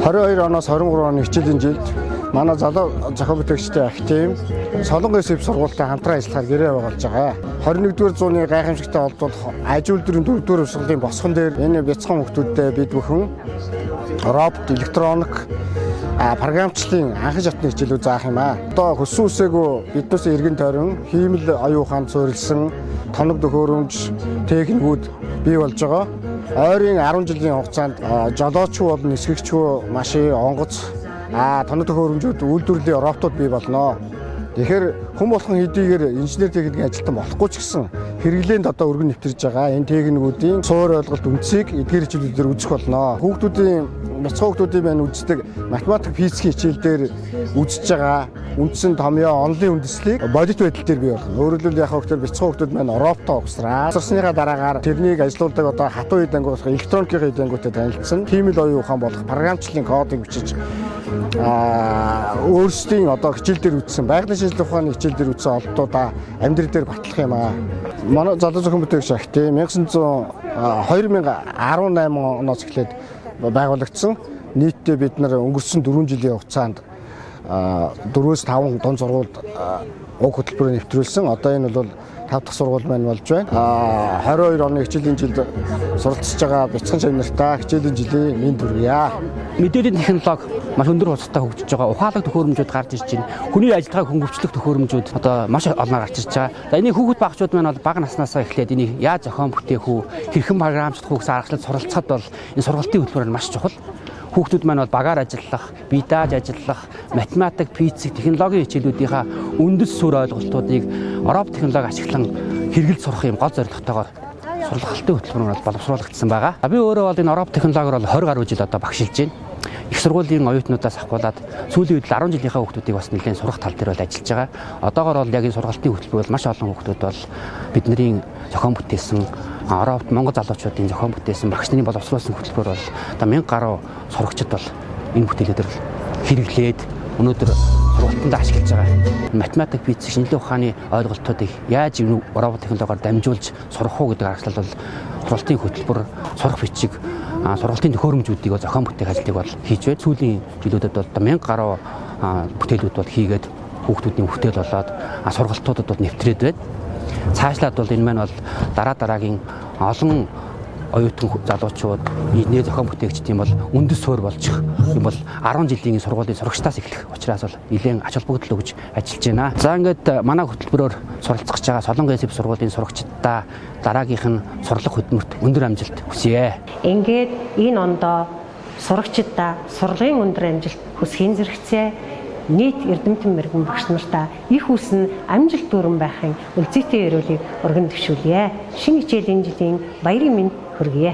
22 оноос 23 оны хичээлийн жилд манай залуу зохион бүтээгчтэй Актим Солонгос эв сургуультай хамтран ажиллахаар гэрээ байгуулж байгаа. 21-р зууны гайхамшигтай холбоод аж үйлдвэрийн 4-р урсгалын босгон дээр энэ бяцхан хүмүүсттэй бид бүхэн робот, электроник, програмчлалын анхан шатны хичээлүүд заах юм аа. Одоо хөссөн үсээгөө биднээс эргэн тойрон хиймэл оюун ухаанд суурилсан тоног төхөөрөмж техникүүд бий болж байгаа. Ойрын 10 жилийн хугацаанд жолооч бол нисгэгч машин, онгоц, тоног төхөөрөмжүүд үйлдвэрлэлийн роботууд бий болно. Тэгэхээр хүн болгон хэдийгээр инженер техникийн ажилтан болохгүй ч гэсэн хэрэглээнд одоо өргөн нэвтэрж байгаа. Энэ техникүүдийн суур ойлголт үндсийг эдгээр хичээлүүдээр үзэх болно. Хүүхдүүдийн бяцхан хүүхдүүдийн маань үздэг математик, физикийн хичээл дээр үзэж байгаа үндсэн томьёо, онлын үндэслэлийг бодит байдал дээр бий болгоно. Өөрөөр хэлбэл яг хүүхдүүд бяцхан хүүхдүүд маань роботоо угсраа. Сурсныхаа дараагаар тэрнийг ажилуулдаг одоо хатуу эд ангиух, электроникийн эд ангиутай танилцсан. Хиймэл оюун ухаан болох програмчлалын кодыг бичиж өөрсдийн одоо хичээл дээр үзсэн байгалийн шинжилгээ ухааны хичээл дээр үзсэн олдуудаа амьдрал дээр батлах юм аа. Манай залуу зохион бүтээгч Актим 2018 оноос эхлээд байгуулагдсан. Нийтдээ бид нар өнгөрсөн 4 жилийн хугацаанд 4-5 дунд сургуульд уг хөтөлбөрөөр нэвтрүүлсэн. Одоо энэ бол 5 дахь сургууль маань болж байна. 22 оны хичээлийн жилд суралцж байгаа бяцхан чанартай хичээлийн жилийн мэнд хүргье. Мэдээллийн технологи маш өндөр хурцтай хөгжиж байгаа. Ухаалаг төхөөрөмжүүд гарч ирж байна. Хүний ажиллагааг хөнгөвчлөх төхөөрөмжүүд одоо маш олноор гарч ирж байгаа. За энийг хүүхэд багчууд маань бол бага наснаасаа эхлээд энийг яаж зохион бүтээх үү, хэрхэн програмчлах үү гэсэн аргачлалд суралцахад бол энэ сургалтын хөтөлбөр нь маш чухал. Хүүхдүүд маань бол багаар ажиллах, бие дааж ажиллах, математик, физик, технологийн хичээлүүдийнхаа үндэс суурь ойлголтуудыг робот технологи ашиглан хэрэгэлд сурах юм гол зорилготойгоор сургалтын хөтөлбөр нь боловсруулагдсан байгаа. Би өөрөө бол энэ робот технологиор бол 20 гаруй жил одоо багшилж байна. Их сургуулийн оюутнуудаас ахгуулаад сүүлийн үед 10 жилийнхаа хүүхдүүдийг бас нэлээд сурах тал дээр бол ажиллаж байгаа. Одоогоор бол яг энэ сургалтын хөтөлбөр бол маш олон хүүхдүүд бол бидний зохион бүтээсэн робот Монгол залуучуудын зохион бүтээсэн багш нарын боловсруулсан хөтөлбөр бол одоо 1000 гаруй сурагчид бол энэ бүтээлүүдээр хэрэглээд өнөөдөр сургалтанд ашиглаж байгаа. Математик, физик, шинжилгээ ухааны ойлголтуудыг яаж робот технологиор дамжуулж сурах уу гэдэг аргачлал бол сургалтын хөтөлбөр, сурах бичиг, сургалтын төхөөрөмжүүдийг зохион бүтээх ажлыг бол хийж байна. Сүүлийн жилүүдэд бол 1000 гаруй бүтээлүүд бол хийгээд хүүхдүүдийн бүтээл болоод сургалтуудад бол нэвтрээд байна. Цаашлаад бол энэ маань бол дараагийн олон оюутан залуучууд нийт зохион бүтээгчдийн бол үндэс суурь болж юм бол 10 жилийн сургуулийн сурагчдаас эхлэх учраас бол нэлээд ач холбогдол өгж ажиллаж байна. За ингээд манай хөтөлбөрөөр суралцах байгаа Солонгос эв сургуулийн сурагчдаа дараагийнх нь сурлах хөдөлмөрт өндөр амжилт хүсье. Ингээд энэ ондоо сурагчдаа сурлагын өндөр амжилт хүсхийн зэрэгцээ. Нийт эрдэмтэн мэрэгэн багш нартаа их үсэн амжилт дүүрэн байхын үлцэгтэй өрөөлийг өргөн төвшүүлье. Шинэ хичээлийн жилийн баярын мэнд хүргье.